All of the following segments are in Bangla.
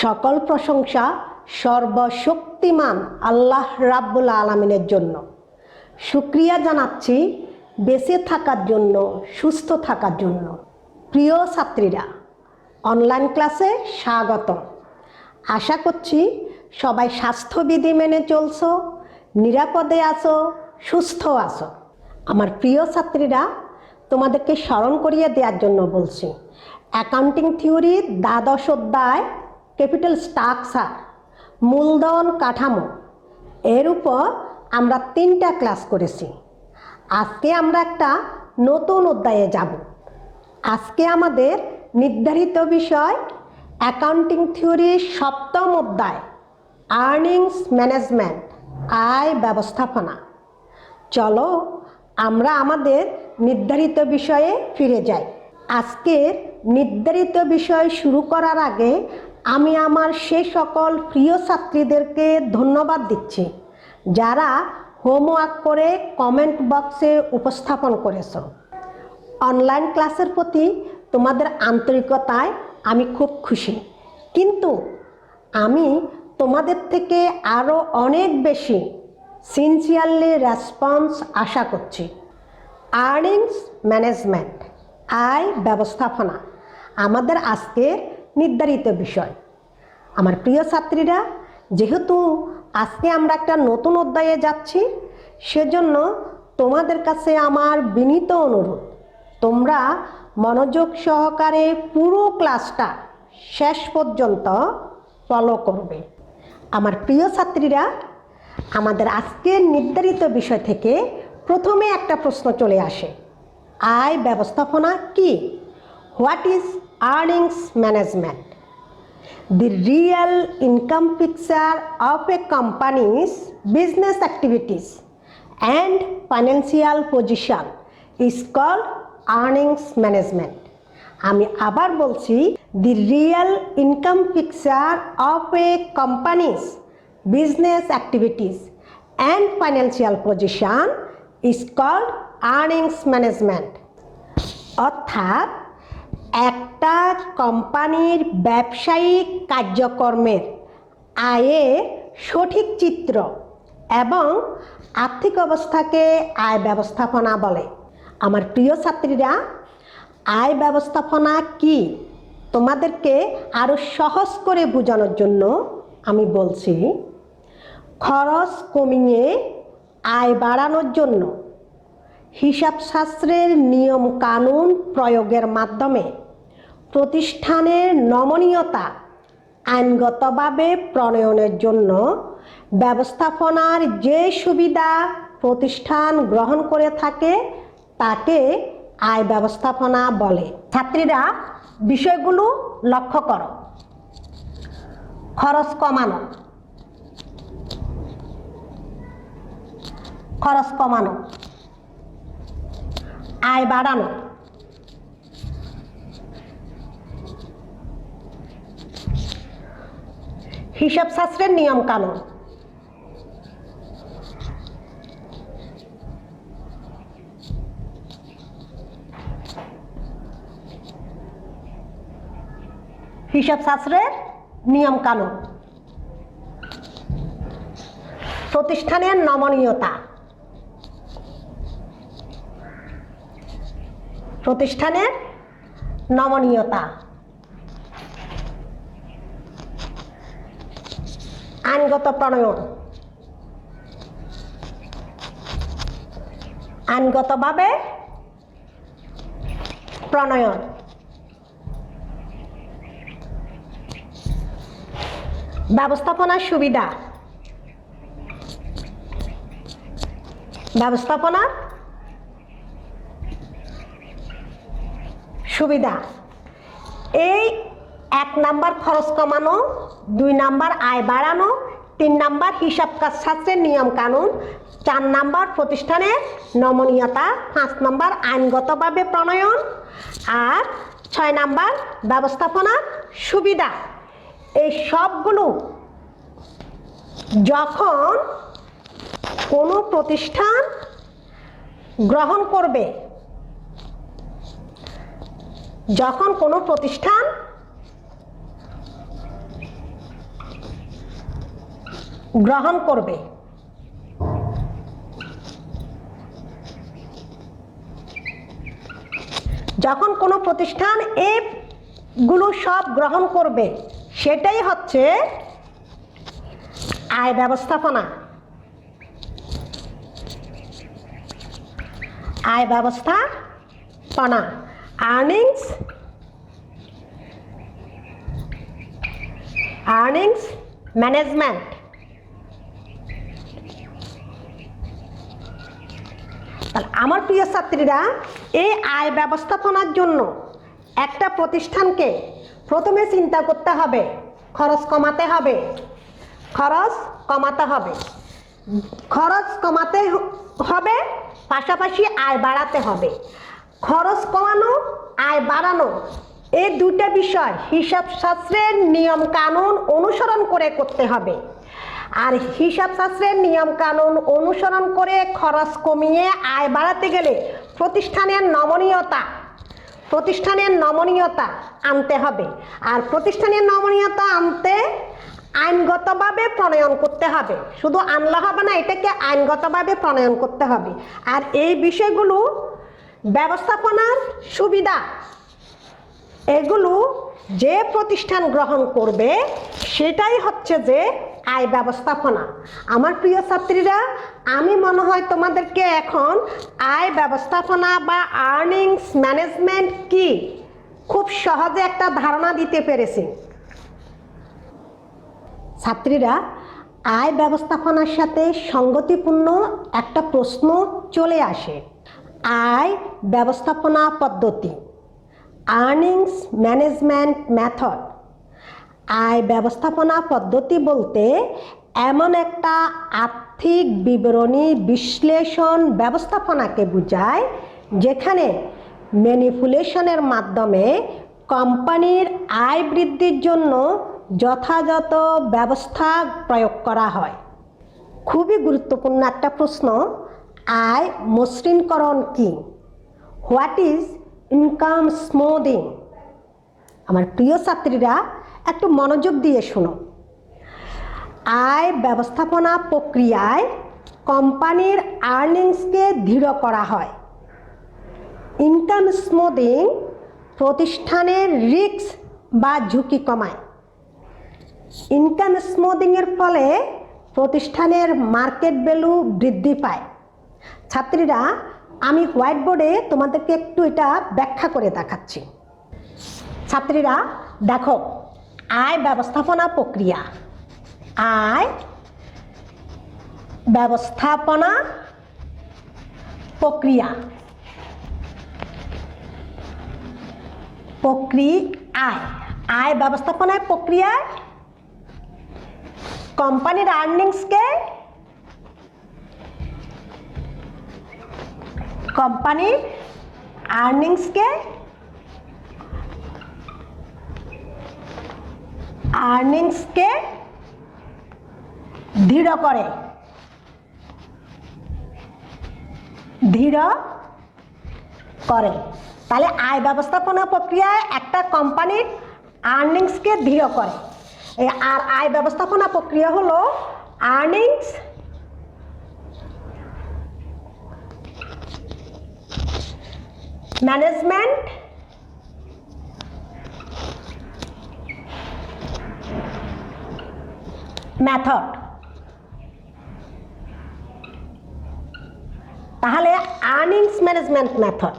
সকল প্রশংসা সর্বশক্তিমান আল্লাহ রাব্বুল আলামিনের জন্য। শুকরিয়া জানাচ্ছি বেঁচে থাকার জন্য, সুস্থ থাকার জন্য। প্রিয় ছাত্রীরা, অনলাইন ক্লাসে স্বাগতম। আশা করছি সবাই স্বাস্থ্যবিধি মেনে চলছো, নিরাপদে আছো, সুস্থ আছো। আমার প্রিয় ছাত্রীরা, তোমাদেরকে স্মরণ করিয়ে দেওয়ার জন্য বলছি, অ্যাকাউন্টিং থিওরির দ্বাদশ অধ্যায় ক্যাপিটাল স্ট্রাকচার, মূলধন কাঠামো, এর উপর আমরা 3টা ক্লাস করেছি। আজকে আমরা একটা নতুন অধ্যায়ে যাব। আজকে আমাদের নির্ধারিত বিষয় অ্যাকাউন্টিং থিওরির 7ম অধ্যায়, আর্নিংস ম্যানেজমেন্ট, আয় ব্যবস্থাপনা। চলো আমরা আমাদের নির্ধারিত বিষয়ে ফিরে যাই। আজকের নির্ধারিত বিষয় শুরু করার আগে আমি আমার সে সকল প্রিয় ছাত্রীদেরকে ধন্যবাদ দিচ্ছি যারা হোমওয়ার্ক করে কমেন্ট বক্সে উপস্থাপন করেছ। অনলাইন ক্লাসের প্রতি তোমাদের আন্তরিকতায় আমি খুব খুশি, কিন্তু আমি তোমাদের থেকে আরও অনেক বেশি সিনসিয়ারলি রেসপন্স আশা করছি। আর্নিংস ম্যানেজমেন্ট, আয় ব্যবস্থাপনা আমাদের আজকের নির্ধারিত বিষয়। আমার প্রিয় ছাত্রীরা, যেহেতু আজকে আমরা একটা নতুন অধ্যায়ে যাচ্ছি, সেজন্য তোমাদের কাছে আমার বিনীত অনুরোধ, তোমরা মনোযোগ সহকারে পুরো ক্লাসটা শেষ পর্যন্ত ফলো করবে। আমার প্রিয় ছাত্রীরা, আমাদের আজকের নির্ধারিত বিষয় থেকে প্রথমে একটা প্রশ্ন চলে আসে, আয় ব্যবস্থাপনা কি? What is earnings management? The real income picture of a company's business activities and financial position is called earnings management. আমি আবার বলছি, the real income picture of a company's business activities and financial position is called earnings management. অর্থাৎ একটা কোম্পানির ব্যবসায়িক কার্যক্রমের আয়ের সঠিক চিত্র এবং আর্থিক অবস্থাকে আয় ব্যবস্থাপনা বলে। আমার প্রিয় ছাত্রীরা, আয় ব্যবস্থাপনা কি তোমাদেরকে আরও সহজ করে বোঝানোর জন্য আমি বলছি, খরচ কমিয়ে আয় বাড়ানোর জন্য হিসাবশাস্ত্রের নিয়ম কানুন প্রয়োগের মাধ্যমে প্রতিষ্ঠানের নমনীয়তা আইনগতভাবে প্রণয়নের জন্য ব্যবস্থাপনার যে সুবিধা প্রতিষ্ঠান গ্রহণ করে থাকে তাকে আয় ব্যবস্থাপনা বলে। ছাত্রীরা, বিষয়গুলো লক্ষ্য করো। খরচ কমানো, খরচ কমানো, আয় বাড়ানো, হিসাবশাস্ত্রের নিয়ম কানুন, হিসাবশাস্ত্রের নিয়ম কানুন, প্রতিষ্ঠানের নমনীয়তা, প্রতিষ্ঠানের নমনীয়তা, আইনগত প্রণয়ন, আইনগতভাবে প্রণয়ন, ব্যবস্থাপনার সুবিধা, ব্যবস্থাপনার সুবিধা। এই 1 নাম্বার খরচ কমানো, 2 নাম্বার আয় বাড়ানো, 3 নাম্বার হিসাব শাস্ত্রের নিয়ম কানুন, 4 নাম্বার প্রতিষ্ঠানের নমনীয়তা, 5 নাম্বার আইনগতভাবে প্রণয়ন, আর 6 নাম্বার ব্যবস্থাপনার সুবিধা। এই সবগুলো যখন কোনো প্রতিষ্ঠান গ্রহণ করবে, যখন কোনো প্রতিষ্ঠান গ্রহণ করবে। যখন কোনো প্রতিষ্ঠান এগুলো সব গ্রহণ করবে সেটাই হচ্ছে আয় ব্যবস্থাপনা। আয় ব্যবস্থাপনা, আর্নিংস ম্যানেজমেন্ট। তাহলে আমার প্রিয় ছাত্রীরা, এই আয় ব্যবস্থাপনার জন্য একটা প্রতিষ্ঠানকে প্রথমে চিন্তা করতে হবে, খরচ কমাতে হবে। খরচ কমাতে হবে, পাশাপাশি আয় বাড়াতে হবে। খরচ কমানো, আয় বাড়ানো, এই দুটো বিষয় হিসাব শাস্ত্রের নিয়ম কানুন অনুসরণ করে করতে হবে। আর হিসাব শাস্ত্রের নিয়ম কানুন অনুসরণ করে খরচ কমিয়ে আয় বাড়াতে গেলে প্রতিষ্ঠানের নমনীয়তা আনতে হবে। আর প্রতিষ্ঠানের নমনীয়তা আনতে আইনগতভাবে প্রণয়ন করতে হবে। শুধু আনলে হবে না, এটাকে আইনগতভাবে প্রণয়ন করতে হবে। আর এই বিষয়গুলো ব্যবস্থাপনার সুবিধা, এগুলো যে প্রতিষ্ঠান গ্রহণ করবে সেটাই হচ্ছে যে আয় ব্যবস্থাপনা। আমার প্রিয় ছাত্রীরা, আমি মনে হয় তোমাদেরকে এখন আয় ব্যবস্থাপনা বা আর্নিংস ম্যানেজমেন্ট কি খুব সহজে একটা ধারণা দিতে পেরেছি। ছাত্রীরা, আয় ব্যবস্থাপনার সাথে সঙ্গতিপূর্ণ একটা প্রশ্ন চলে আসে। আয় ব্যবস্থাপনা পদ্ধতি, আর্নিংস ম্যানেজমেন্ট মেথড। আয় ব্যবস্থাপনা পদ্ধতি বলতে এমন একটা আর্থিক বিবরণী বিশ্লেষণ ব্যবস্থাপনাকে বোঝায় যেখানে ম্যানিপুলেশনের মাধ্যমে কোম্পানির আয় বৃদ্ধির জন্য যথাযথ ব্যবস্থা প্রয়োগ করা হয়। খুবই গুরুত্বপূর্ণ একটা প্রশ্ন, আয় মসৃণকরণ কি? What is income smoothing? আমার প্রিয় ছাত্রীরা, একটু মনোযোগ দিয়ে শোনো। আয় ব্যবস্থাপনা প্রক্রিয়ায় কোম্পানির আর্নিংসকে দৃঢ় করা হয়। ইনকাম স্মুথিং প্রতিষ্ঠানের রিস্ক বা ঝুঁকি কমায়। ইনকাম স্মুথিংয়ের ফলে প্রতিষ্ঠানের মার্কেট ভ্যালু বৃদ্ধি পায়। ছাত্রীরা, আমি হোয়াইট বোর্ডে তোমাদেরকে একটু এটা ব্যাখ্যা করে দেখাচ্ছি। ছাত্রীরা দেখো, আয় ব্যবস্থাপনা প্রক্রিয়া, আয় ব্যবস্থাপনা প্রক্রিয়া, আয় ব্যবস্থাপনার প্রক্রিয়ায় কোম্পানির আর্নিংসকে দৃঢ় করে। তাহলে আয় ব্যবস্থাপনা প্রক্রিয়ায় একটা কোম্পানির আর্নিংসকে দৃঢ় করে। আর আয় ব্যবস্থাপনা প্রক্রিয়া হলো আর্নিংস ম্যানেজমেন্ট মেথড। তাহলে আর্নিংস ম্যানেজমেন্ট মেথড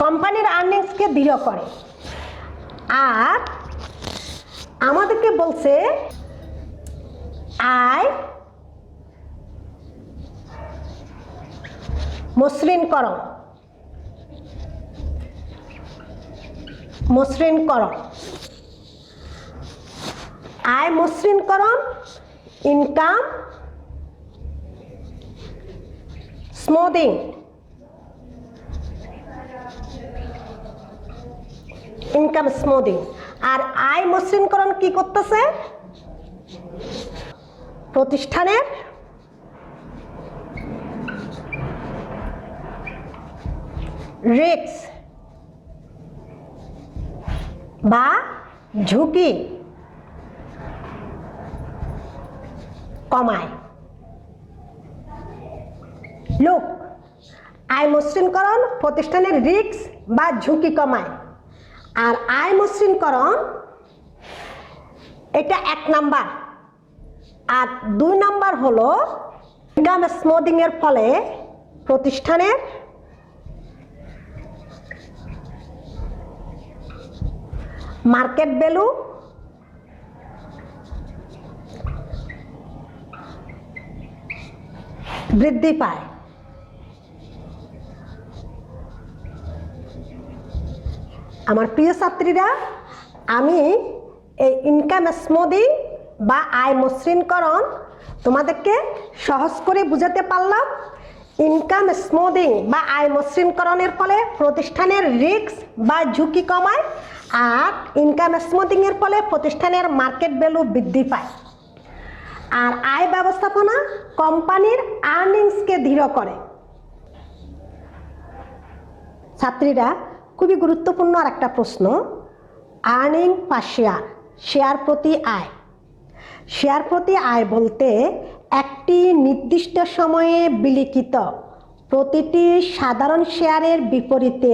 কোম্পানির আর্নিংসকে দৃঢ় করে। আর আমাদেরকে বলছে আয় মসৃণকরণ। আয় মসৃণকরণ, ইনকাম স্মুথিং। আর আয় মসৃণকরণ কি করতেছে? প্রতিষ্ঠানের রিস্ক বা ঝুঁকি কমায়। লোক আয় মসৃণকরণ প্রতিষ্ঠানের রিস্ক বা ঝুঁকি কমায়। আর আয় মসৃণকরণ এটা 1 নাম্বার। আর 2 নাম্বার হলো ইনকাম স্মুথিং এর ফলে প্রতিষ্ঠানের মার্কেট ভ্যালু বৃদ্ধি পায়। আমার প্রিয় ছাত্রীরা, আমি এই ইনকাম স্মুথিং বা আয় মসৃণকরণ তোমাদেরকে সহজ করে বুঝাতে পারলাম। ইনকাম স্মুথিং বা আয় মসৃণকরণের ফলে প্রতিষ্ঠানের রিস্ক বা ঝুঁকি কমায়, আর ইনকাম স্মুথিং এর ফলে প্রতিষ্ঠানের মার্কেট ভ্যালু বৃদ্ধি পায়। আর আয় ব্যবস্থাপনা কোম্পানির আর্নিংসকে দৃঢ় করে। ছাত্রীরা, খুবই গুরুত্বপূর্ণ আর একটা প্রশ্ন, আর্নিং পার শেয়ার, শেয়ার প্রতি আয়। শেয়ার প্রতি আয় বলতে একটি নির্দিষ্ট সময়ে বিলিখিত প্রতিটি সাধারণ শেয়ারের বিপরীতে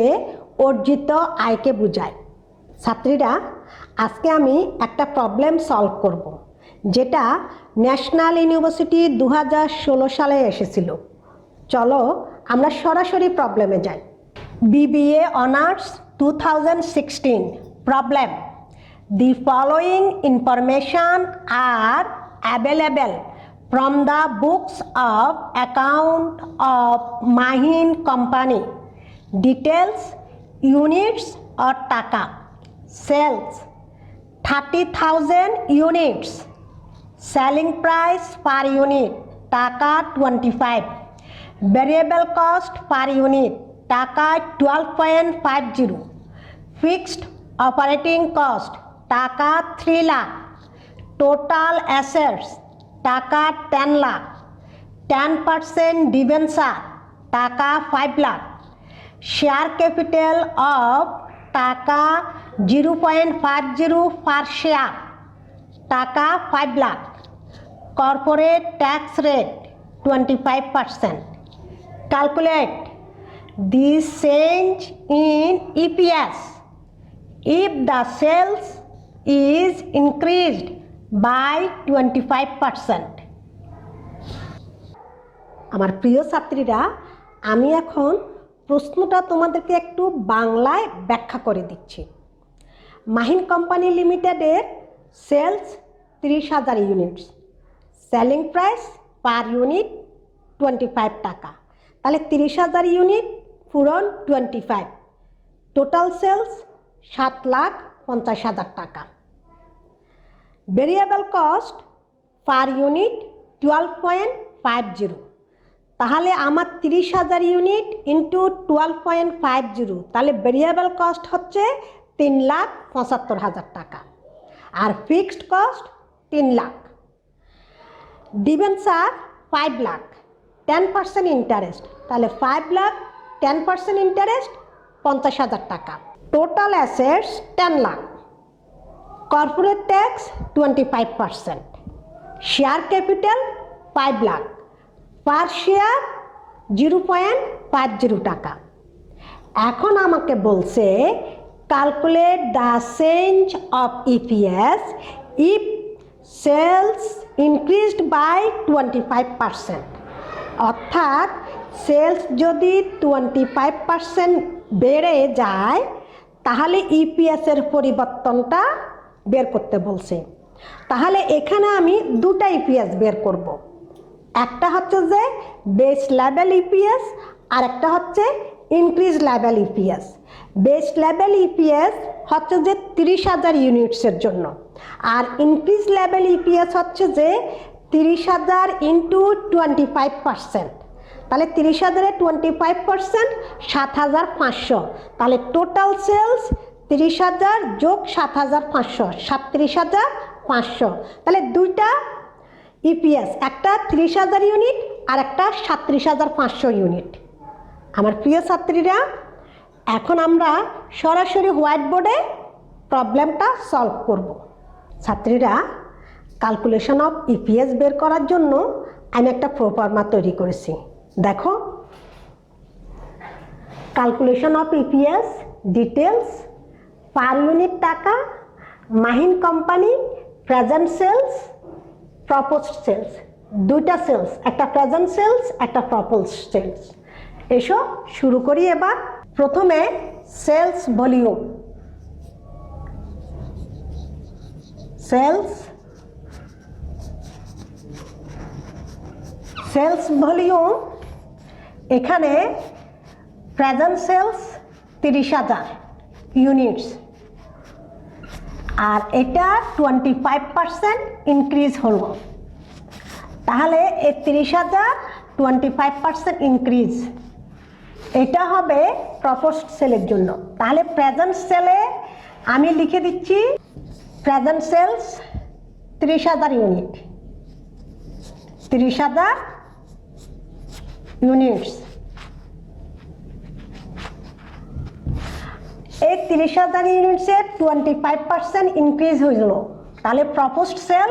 অর্জিত আয়কে বোঝায়। ছাত্রীরা, আজকে আমি একটা প্রবলেম সলভ করব, যেটা ন্যাশনাল ইউনিভার্সিটি 2016 সালে এসেছিল। চলো আমরা সরাসরি প্রবলেমে যাই। BBA Honors 2016 Problem. The following information are available from the books of account of Mahin Company. Details: units or taka. Sales 30,000 units. Selling price per unit taka 25. Variable cost per unit taka 12.50. Fixed operating cost taka 3 lakh. Total assets taka 10 lakh. 10% debenture taka 5 lakh. Share capital of taka 0.50 per share taka 5 lakh. Corporate tax rate 25%. Calculate this change in EPS if the sales is increased by 25%. আমার প্রিয় ছাত্রীরা, আমি এখন প্রশ্নটা তোমাদেরকে একটু বাংলায় ব্যাখ্যা করে দিচ্ছি। মাহিন কোম্পানি লিমিটেডের sales 30,000 units, selling price per unit 25 টাকা। তাহলে 30,000 ইউনিট পূরণ 25, টোটাল সেলস 7,50,000 টাকা। Variable cost per unit 12.50। তাহলে আমার 30,000 ইউনিট ইন্টু 12.50, তাহলে ভেরিয়েবল কস্ট হচ্ছে 3,75,000 টাকা। আর fixed cost 3 lakh. Debenture 5 lakh, 10% interest, তাহলে 5 লাখ 10% ইন্টারেস্ট 50,000 টাকা। Total assets 10 lakh. Corporate tax 25%। Share capital 5 lakh. Per share 0.50 টাকা। এখন আমাকে বলছে calculate the change of EPS if sales increased by 25%। অর্থাৎ সেলস যদি 25% বেড়ে যায় তাহলে EPS এর পরিবর্তনটা বের করতে বলছে। তাহলে এখানে আমি দুটা EPS বের করব। একটা হচ্ছে যে বেস লেভেল EPS আর একটা হচ্ছে increase level EPS। Base level EPS হচ্ছে যে 30,000 ইউনিটসের জন্য, আর ইনক্রিজ লেভেল EPS হচ্ছে যে 30,000 ইন্টু 25%। তাহলে 30,000 এর 25% 7,500। তাহলে টোটাল সেলস 30,000 যোগ 7,500, 37,500। তাহলে দুইটা EPS, একটা 30,000 ইউনিট আর একটা 37,500 ইউনিট। আমার প্রিয় ছাত্রীরা, এখন আমরা সরাসরি হোয়াইট বোর্ডে প্রবলেমটা সলভ করব। ছাত্রীরা, ক্যালকুলেশন অফ ইপিএস বের করার জন্য আমি একটা প্রোফর্মা তৈরি করেছি। দেখো, calculation of EPS details, per unit টাকা, Mahin company, present sales, proposed sales, দুইটা সেলস, একটা প্রেজেন্ট সেলস, একটা প্রপোজড সেলস। এসো শুরু করি এবার। প্রথমে সেলস ভলিউম, সেলস ভলিউম, এখানে প্রেজেন্ট সেলস 30,000 ইউনিটস, আর এটা 25% ইনক্রিজ হলো। তাহলে এই 30,000 25% ইনক্রিজ, এটা হবে প্রপোজড সেলের জন্য। তাহলে প্রেজেন্ট সেলে আমি লিখে দিচ্ছি প্রেজেন্ট সেলস 30,000 ইউনিট, 30,000 ইউনিটস। এই 30,000 ইউনিটসের 25% ইনক্রিজ হয়েছিল, তাহলে প্রপোজড সেল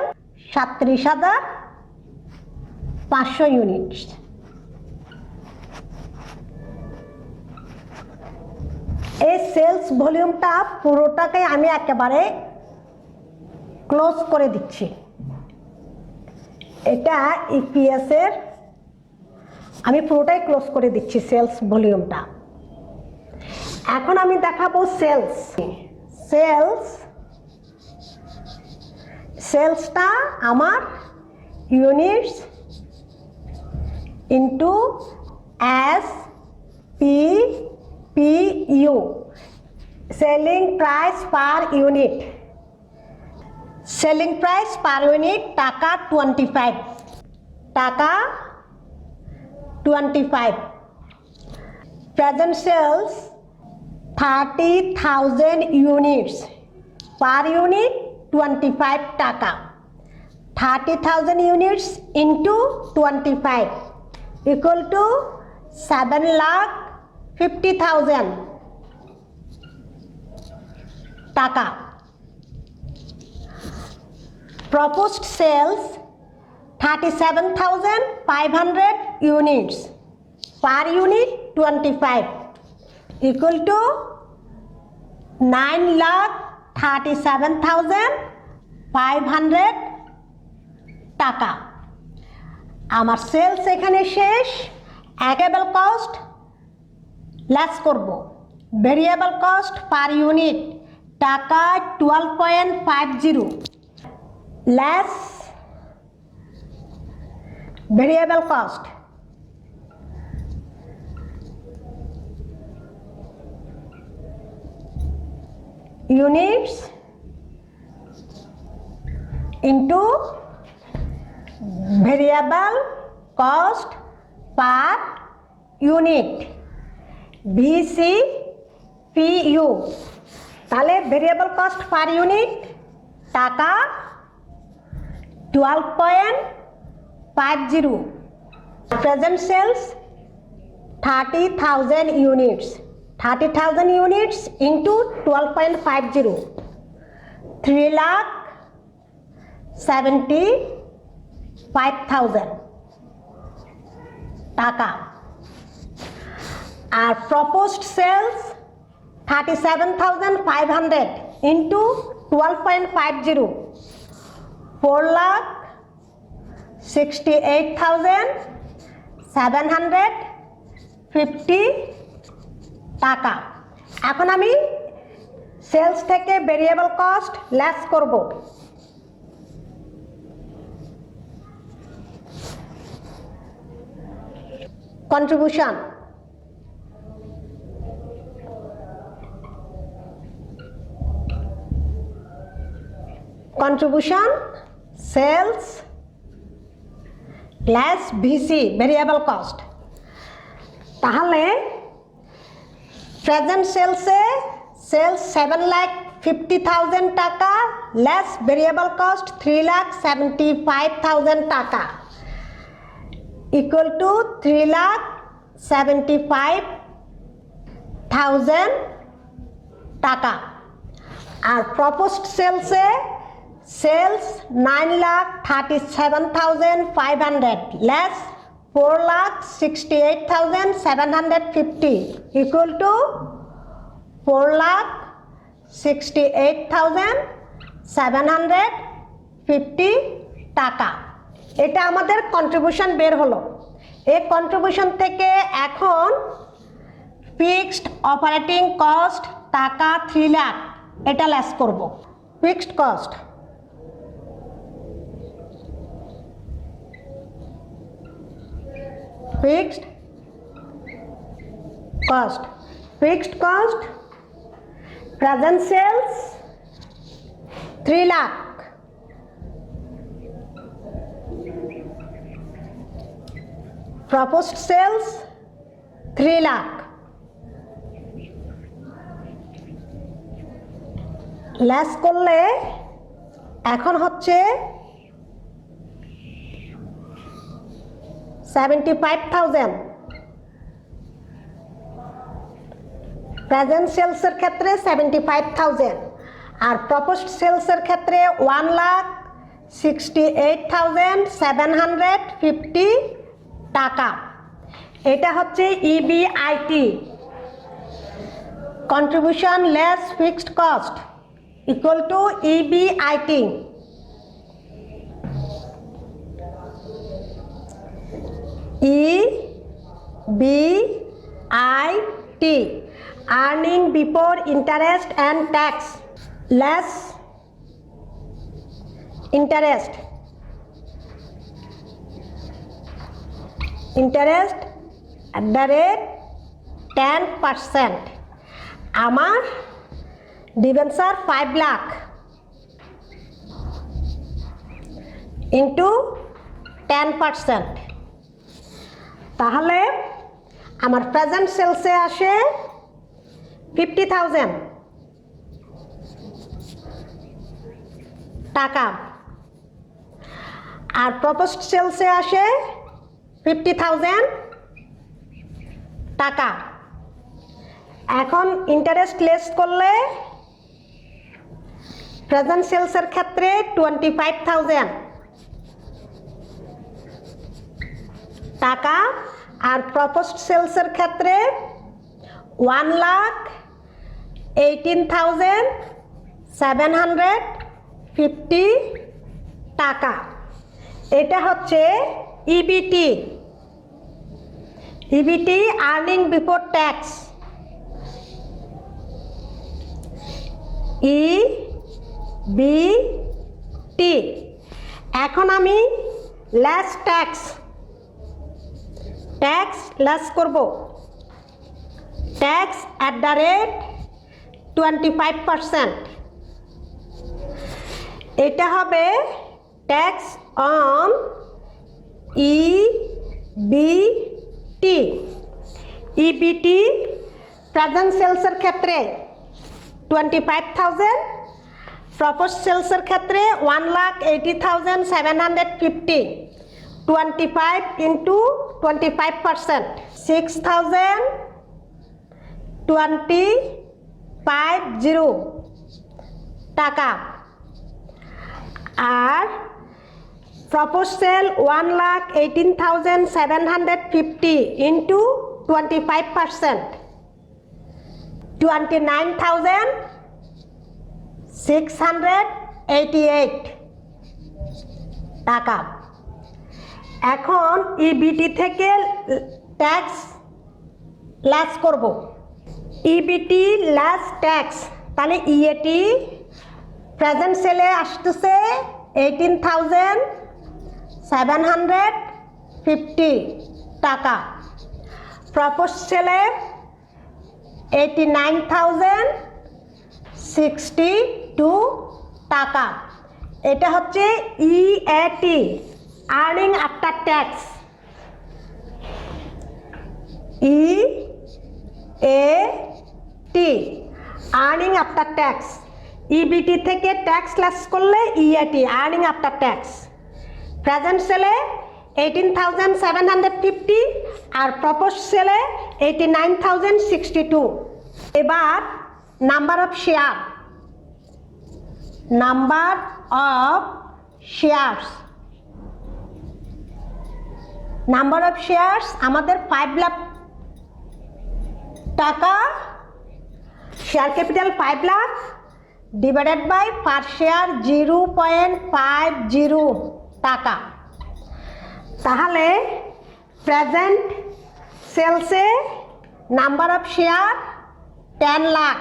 37,500 ইউনিটস। এই সেলস ভলিউমটা পুরোটাকে আমি একেবারে ক্লোজ করে দিচ্ছি। এটা ইপিএস এর আমি পুরোটাই ক্লোজ করে দিচ্ছি সেলস ভলিউমটা। এখন আমি দেখাবো সেলসটা আমার units into S P P U, selling price per unit. Selling price per unit টাকা 25 টাকা 25। Present sales 30,000 units, per unit 25 টাকা। 30,000 ইউনিটস ইন্টু 25 ইকুয়াল টু 7,50,000 টাকা। Proposed sales 37,500 units, per unit 25 equal to 9,37,500 টাকা। আমার সেলস এখানে শেষ। ভ্যারিয়েবল কস্ট লেস করব। ভেরিয়েবল কস্ট পার ইউনিট টাকা 12.50 less variable cost units into variable cost per unit VCPU। তাহলে ভেরিয়েবল কস্ট পার ইউনিট টাকা 12.50। Present sales 30,000 units, 30,000 units into 12.50 3,75,000 টাকা। আর প্রপোজড সেলস 37,500 ইন্টু 12.50 4,68,750 টাকা। এখন আমি সেলস থেকে ভেরিয়েবল কস্ট লেস করব। Contribution sales less VC variable cost. তাহলে প্রেজেন্ট সেলসে সেলস 7,50,000 টাকা লেস ভেরিয়েবল কস্ট 3,75,000 টাকা ইকুয়াল টু 3,75,000 টাকা। আর proposed সেলসে sales 9,37,500 less 4,68,750 equal to 4,68,750 টাকা। এটা আমাদের কন্ট্রিবিউশন বের হলো। এই কন্ট্রিবিউশন থেকে এখন ফিক্সড অপারেটিং কস্ট টাকা 3 লাখ এটা লেস করব। Fixed cost present sales 3 lakh, proposed sales 3 lakh, less করলে এখন হচ্ছে 75,000। প্রেজেন্ট সেলসের ক্ষেত্রে 75,000 আর প্রপোজড সেলসের ক্ষেত্রে 1,68,750 টাকা। এটা হচ্ছে EBIT, contribution less fixed cost equal two EBIT. EBIT, earning before interest and tax less interest at the rate 10%। আমার ডিবেঞ্চার 5 লাখ ইন্টু 10%, তাহলে আমার প্রেজেন্ট সেলসে আসে 50,000 টাকা আর প্রপোজড সেলসে আসে 50,000 টাকা। এখন ইন্টারেস্ট লেস করলে প্রেজেন্ট সেলসের ক্ষেত্রে 25,000 টাকা আর প্রপোজড সেলসের ক্ষেত্রে 1,18,750 টাকা। এটা হচ্ছে EBIT, earning before tax. EBIT. এখন আমি লেস ট্যাক্স লেস করব। Tax at the rate 25%। এটা হবে tax on EBIT. EBIT present সেলসের ক্ষেত্রে 25,000, প্রপোজড সেলসের ক্ষেত্রে 1,80,750, 25 into 25%, 6,250 টাকা। আর প্রপোজ সেল 1,18,750 into 25%, 29,688 টাকা। এখন ইবিটি থেকে ট্যাক্স লেস করব। ইবিটি লেস ট্যাক্স, তাহলে ইএটি প্রেজেন্ট সেলে আসতেছে 18,750 টাকা, প্রপোজ সেলে 89,062 টাকা। এটা হচ্ছে EAT, earning after tax. EAT, earning after tax. EBIT থেকে ট্যাক্স লেস করলে EAT, earning after tax. Present সেলে 18,750 আর প্রপোজ সেলে 89,062। এবার number of share, number of shares, number of shares আমাদের 5 লাখ টাকা, share capital 5 lakh divided by per share 0.50 টাকা। তাহলে প্রেজেন্ট সেলসে নাম্বার অফ শেয়ার 10 লাখ,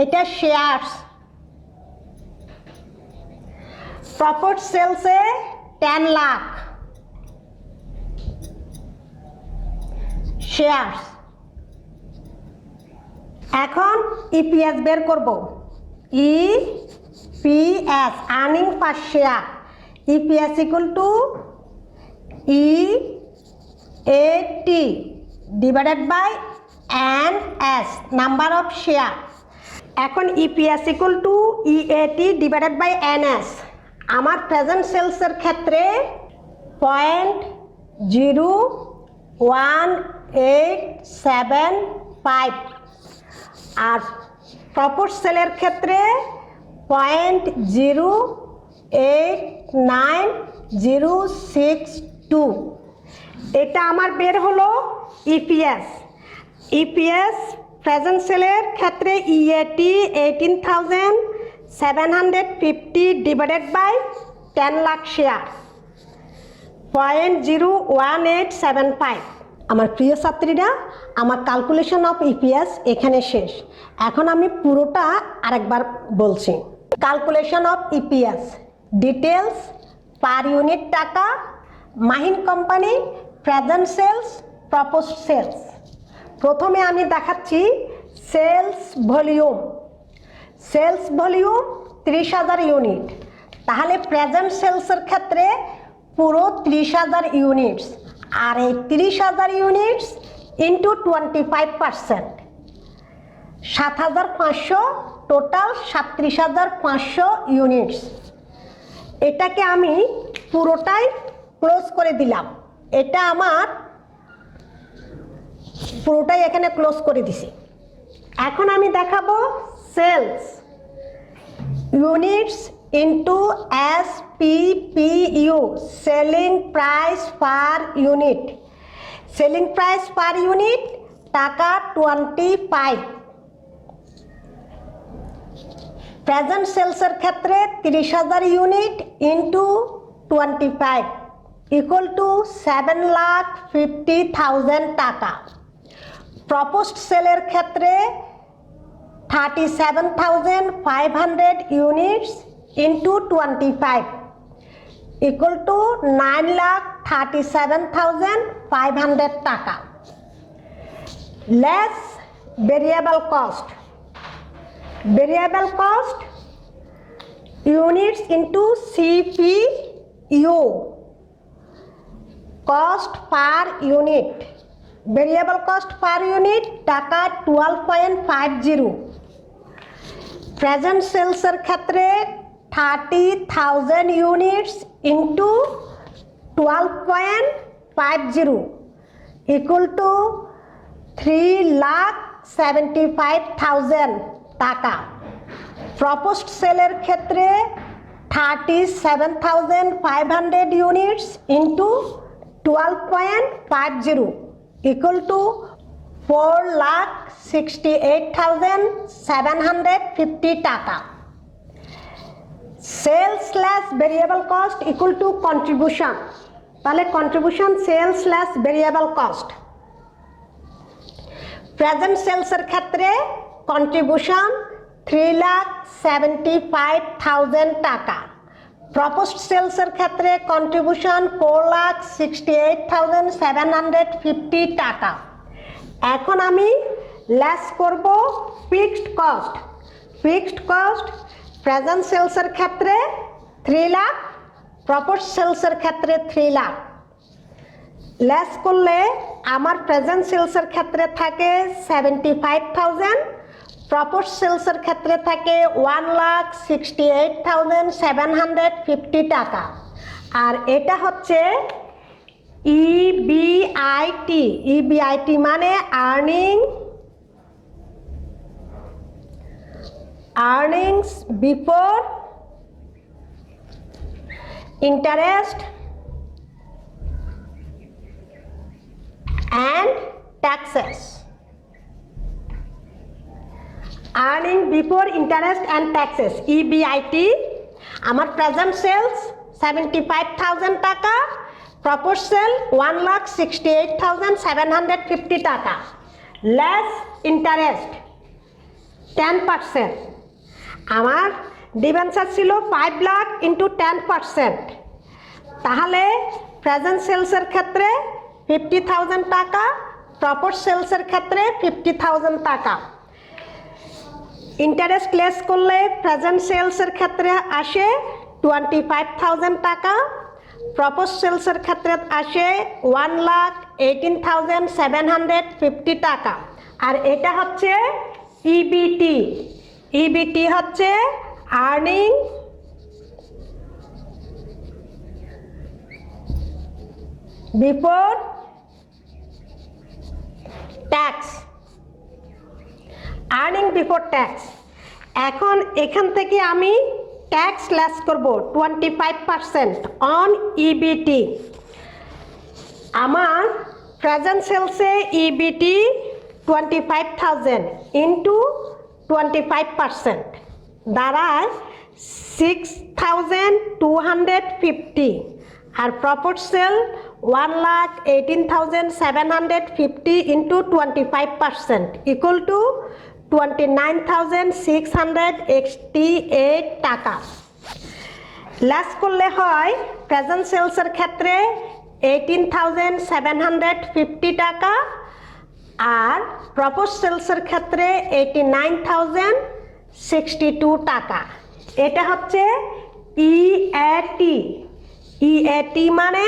এটা শেয়ার্স। প্রফিট সেলসে 10 লাখ, শেয়ার্স। এখন ইপিএস বের করব। EPS earning per share, EPS equal to EAT divided by NS number of share. এখন EPS equal to EAT divided by NS. আমার প্রেজেন্ট সেলসের ক্ষেত্রে 0.1875 আর প্রফিট সেলের ক্ষেত্রে 0.89062। এটা আমার বের হলো ইপিএস। ইপিএস প্রেজেন্ট সেলের ক্ষেত্রে EAT 18,750 divided by 10 lakh share 0.01875। আমার প্রিয় ছাত্রীরা, আমার ক্যালকুলেশন অফ ইপিএস এখানে শেষ। এখন আমি পুরোটা আরেকবার বলছি। Calculation of EPS details per unit টাকা, Mahin company, present sales, proposed sales. প্রথমে আমি দেখাচ্ছি sales volume. Sales volume 30,000 unit. তাহলে প্রেজেন্ট সেলসের ক্ষেত্রে পুরো 30,000 ইউনিটস, আর এই 30,000 ইউনিটস ইন্টু 25%, 7,500, টোটাল 37,500 ইউনিটস। এটাকে আমি পুরোটাই ক্লোজ করে দিলাম। এটা আমার পুরোটাই এখানে ক্লোজ করে দিছি। এখন আমি দেখাবো sales units into SPPU, selling price per unit. Selling price per unit টাকা 25। প্রেজেন্ট সেলসের ক্ষেত্রে 30,000 ইউনিট ইন্টু 25 ইকুয়াল টু 7,50,000 টাকা। প্রপোজড সেলের ক্ষেত্রে 37,500 ইউনিটস ইন্টু 25 ইকুয়াল টু 9,37,500 টাকা। Less variable cost, variable cost units into CPU, cost per unit. Variable cost per unit টাকা 12.50। প্রেজেন্ট সেলসের ক্ষেত্রে 30,000 ইউনিটস ইন্টু 12.50 ইকুয়াল টু 3,75,000 টাকা। প্রপোজড সেলের ক্ষেত্রে 37,500 ইউনিটস ইন্টু 12.50 ইকুয়াল টু 4,68,750 টাকা। Sales less variable cost equal to contribution. তাহলে contribution sales less variable cost. Present সেলসের ক্ষেত্রে কন্ট্রিবিউশন 3,75,000 টাকা। প্রপোজড সেলসের ক্ষেত্রে কন্ট্রিবিউশন 4,68,750 টাকা। এখন আমি লেস করব fixed cost. Fixed cost present সেলসের ক্ষেত্রে 3 লাখ, প্রপোজড সেলসের ক্ষেত্রে 3 লাখ। লেস করলে আমার প্রেজেন্ট সেলসের ক্ষেত্রে থাকে 75,000, প্রপোজড সেলসের ক্ষেত্রে থাকে 1,68,750 টাকা। আর এটা হচ্ছে ইবিআইটি। ইবিআইটি মানে earning earnings before interest and taxes. Earning before interest and taxes, EBIT. আমার প্রেজেন্ট সেলস 75,000 টাকা, প্রপোজ সেল 1,68,750 টাকা, লেস ইন্টারেস্ট 10%। আমার ডিবেঞ্চার ছিল 5 লাখ ইন্টু 10%, তাহলে প্রেজেন্ট সেলসের ক্ষেত্রে 50,000 টাকা, প্রপোজ সেলসের ক্ষেত্রে 50,000 টাকা। ইন্টারেস্ট লেস করলে প্রেজেন্ট সেলসের ক্ষেত্রে আসে 25,000 টাকা, প্রপোজ সেলসের ক্ষেত্রে আসে 1,18,750 টাকা। আর এটা হচ্ছে ইবিটি। ইবিটি হচ্ছে earning before tax. Earning before tax. এখন এখান থেকে আমি ট্যাক্স লেস করব 25% অন ইবিটি। আমার প্রেজেন্ট সেলসে ইবিটি 25,000 ইন্টু 25% দাঁড়ায় 6,250, আর propose sale 1,18,750 into 25% equal to 29,688 টাকা। লেস করলে হয় প্রেজেন্ট সেলসের ক্ষেত্রে 18,750 টাকা, আর প্রপোজ সেলসের ক্ষেত্রে 89,062 টাকা। এটা হচ্ছে ইএটি। ইএটি মানে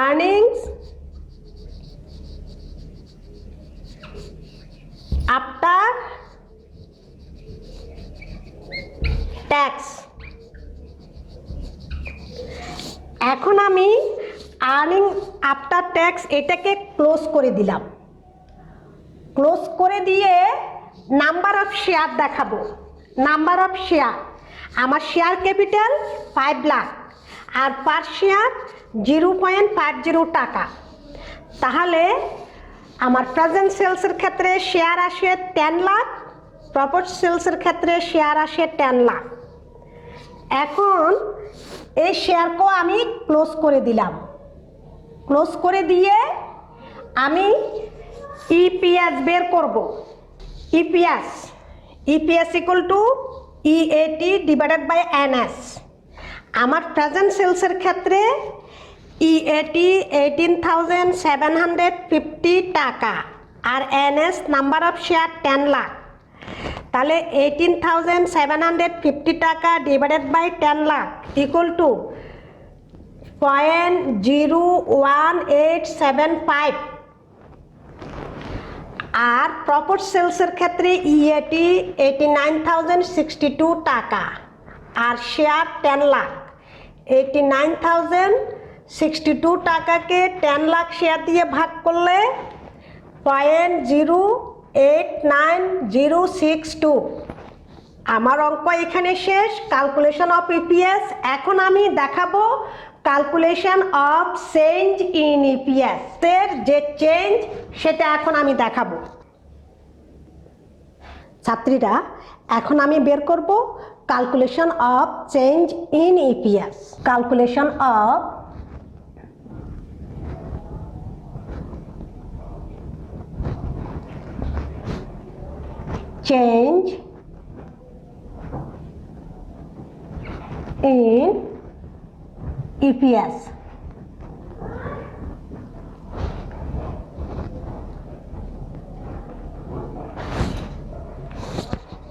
আর্নিংস আফটার ট্যাক্স। এখন আমি আর্নিং আফটার ট্যাক্স এটাকে ক্লোজ করে দিলাম। ক্লোজ করে দিয়ে নাম্বার অফ শেয়ার দেখাবো। নাম্বার অফ শেয়ার, আমার শেয়ার ক্যাপিটাল 5 লাখ আর পার শেয়ার 0.50 টাকা। তাহলে আমার প্রেজেন্ট সেলসের ক্ষেত্রে শেয়ার আসে 10 লাখ, প্রপোজ সেলসের ক্ষেত্রে শেয়ার আসে 10 লাখ। এখন এই শেয়ারকেও আমি ক্লোজ করে দিলাম। ক্লোজ করে দিয়ে আমি ইপিএস বের করব। EPS equal to EAT divided by NS. আমার প্রেজেন্ট সেলসের ক্ষেত্রে ইএটি 18,750 টাকা আর NS number of share 10 lakh. তাহলে 18,750 টাকা divided by 10 lakh equal to 0.01875। আর প্রপোজ সেলসের ক্ষেত্রে ইএটি 89,062 টাকা আর শেয়ার 10 লাখ। 89,062 টাকাকে 10 লাখ শেয়ার দিয়ে ভাগ করলে 0.089062। আমার অঙ্ক এখানে শেষ। Calculation of EPS. এখন আমি দেখাবো calculation of change in EPS এর যে চেঞ্জ সেটা এখন আমি দেখাবো। ছাত্রীরা, এখন আমি বের করব calculation of change in EPS. Calculation of change in EPS.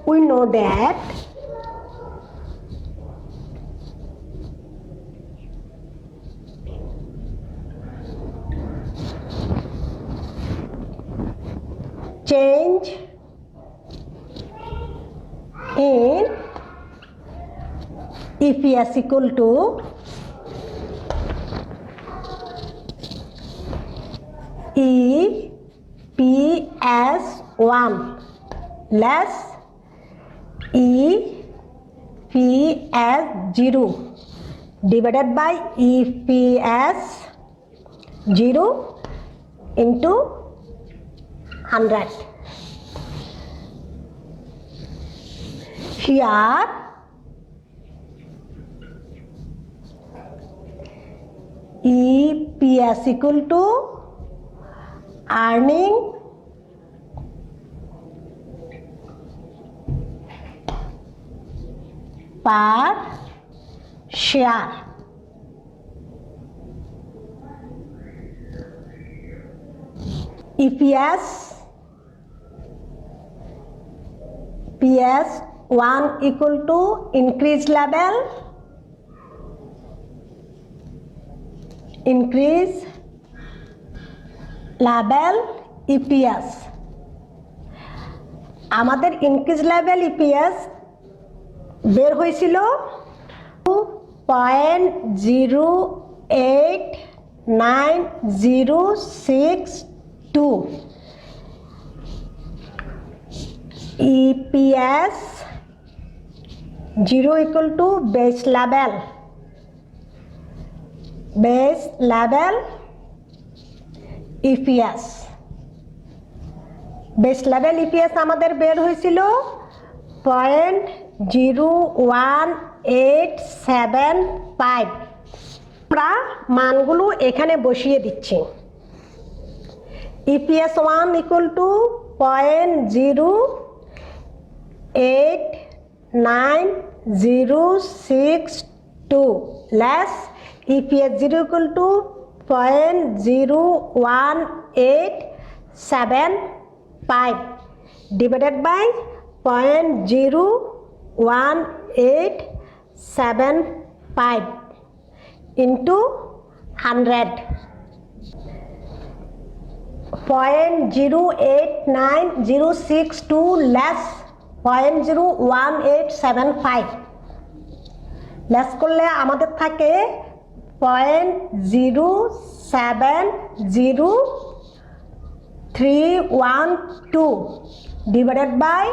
We know that change in EPS equal to EPS1 less EPS 0 divided by EPS 0 into 100. Here EPS equal to earning per share. EPS 1 equal to increase level EPS. আমাদের ইনক্রিজ লেভেল ইপিএস বের হয়েছিল 2.08906 EPS 0 equal to base level EPS. Base level EPS আমাদের বের হয়েছিল 0.01875. আমরা মানগুলো এখানে বসিয়ে দিচ্ছি। EPS 1 equal to 0.08906 less EPS 0 equal to 0.01875 divided by 0.01875 into 100. 0.08906 less 0.01875 less করলে আমাদের থাকে 0.07312 divided by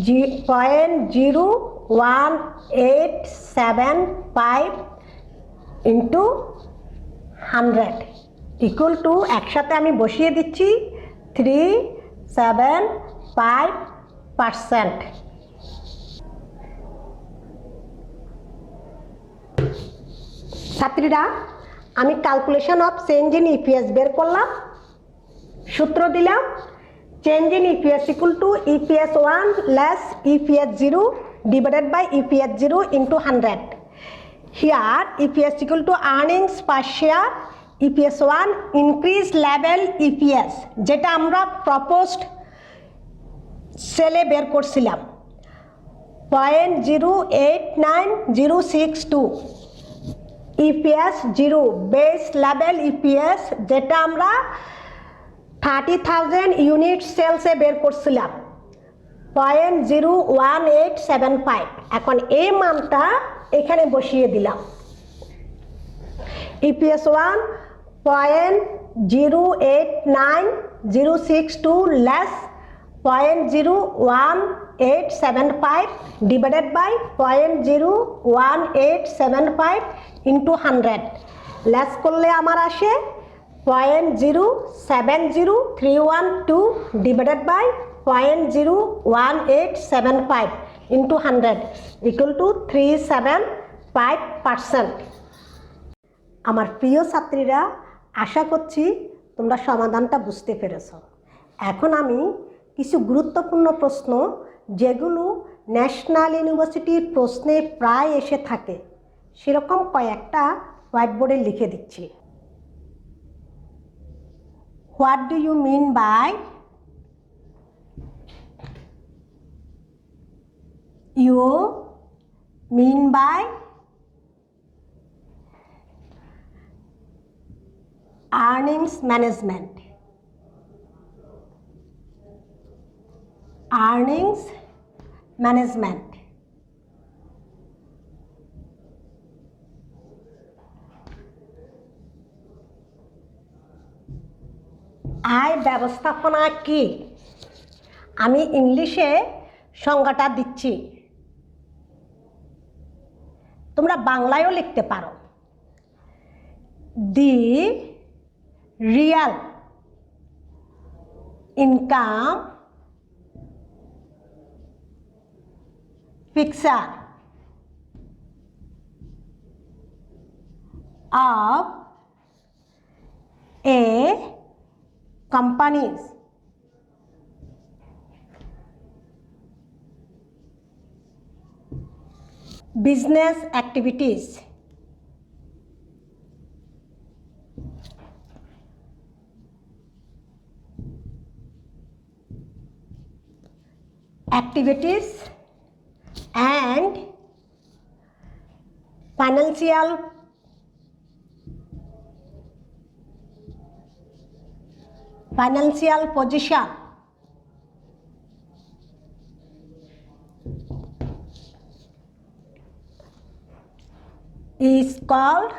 0.01875 into 100 equal to একসাথে আমি বসিয়ে দিচ্ছি 375%. ছাত্রীরা আমি calculation of change in EPS বের করলাম, সূত্র দিলাম change in EPS equal to EPS 1 less EPS 0 divided by EPS 0 into 100. Here EPS equal to earnings per share EPS 1 increase level EPS যেটা আমরা প্রপোজড সেলে বের করছিলাম 0.08906 ইপিএস 0 বেস লেভেল ইপিএস যেটা আমরা 30,000 ইউনিট সেলসে বের করছিলাম 0.01875. এখন এই মানটা এখানে বসিয়ে দিলাম। EPS 1 0.08906 less 0.01875 divided by 0.01875 into 100 less করলে আমার আসে 0.070312 divided by 0.01875 into 100 equal to 375%. আমার প্রিয় ছাত্রীরা, আশা করছি তোমরা সমাধানটা বুঝতে পেরেছ। এখন আমি কিছু গুরুত্বপূর্ণ প্রশ্ন যেগুলো ন্যাশনাল ইউনিভার্সিটির প্রশ্নে প্রায় এসে থাকে সেরকম কয়েকটা হোয়াইট বোর্ডে লিখে দিচ্ছি। What do you mean by earnings management? Earnings management. আয় ব্যবস্থাপনা কি? আমি ইংলিশে সংজ্ঞাটা দিচ্ছি, তোমরা বাংলায়ও লিখতে পারো। The real income fixer of a company's business activities and financial position is called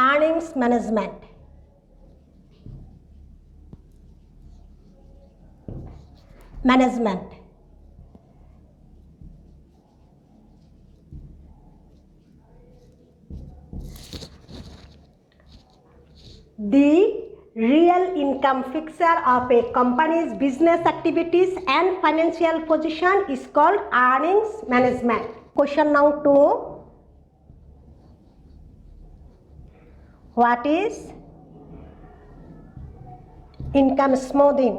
earnings management. The real income fixer of a company's business activities and financial position is called earnings management. Question number 2. What is income smoothing?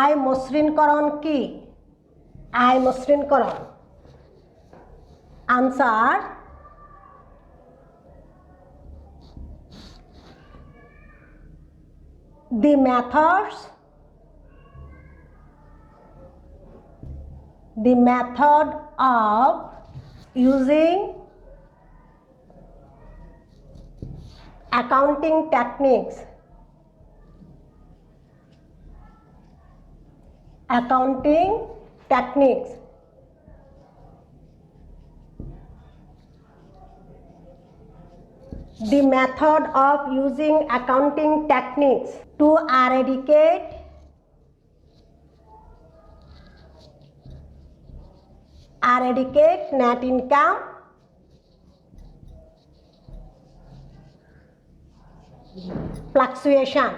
আয় মসৃণকরণ কি? আয় মসৃণকরণ। Answer, the method of using accounting techniques the method of using accounting techniques to eradicate net income fluctuation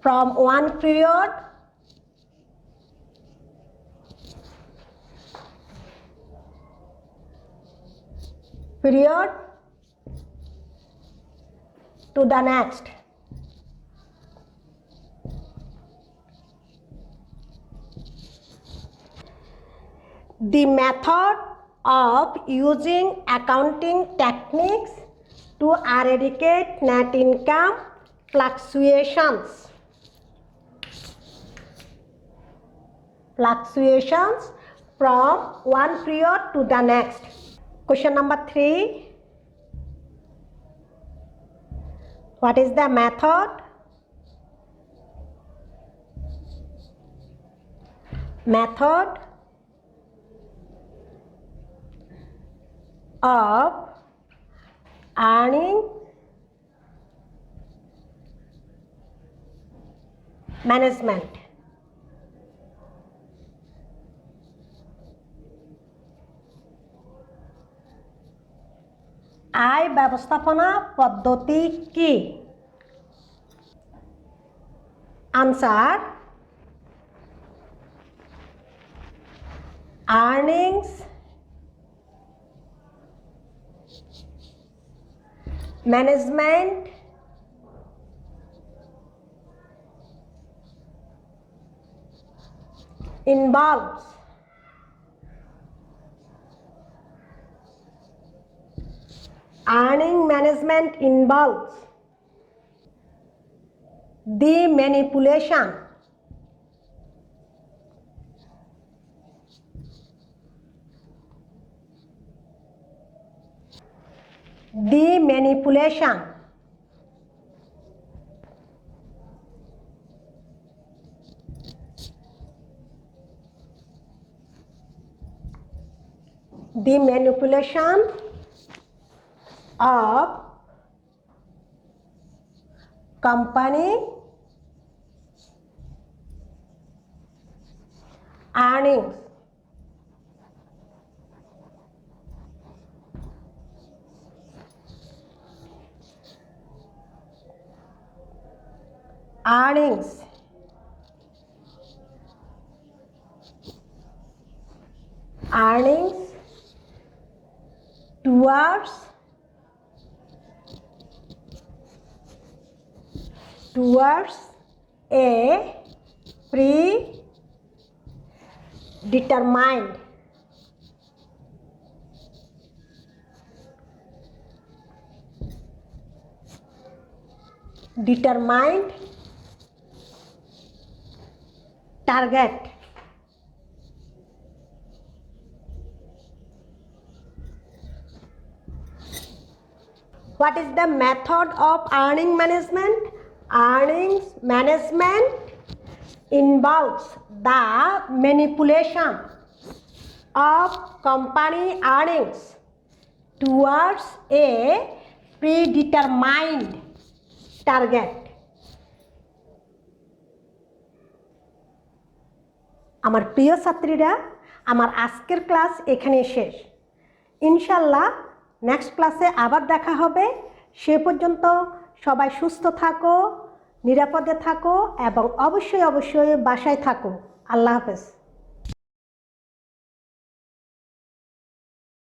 from one period to the next. The method of using accounting techniques to eradicate net income fluctuations from one period to the next. Question number 3. What is the method? Of earning management. আয় ব্যবস্থাপনা পদ্ধতি কি? Answer, earnings management involves the manipulation the manipulation of company earnings towards a predetermined target. What is the method of earning management? Earnings management involves the manipulation of company earnings towards a predetermined target. আমার প্রিয় ছাত্রীরা, আমার আজকের ক্লাস এখানে শেষ। ইনশাল্লাহ নেক্সট ক্লাসে আবার দেখা হবে। সে পর্যন্ত সবাই সুস্থ থাকো, নিরাপদে থাকো এবং অবশ্যই বাসায় থাকো। আল্লাহ হাফেজ।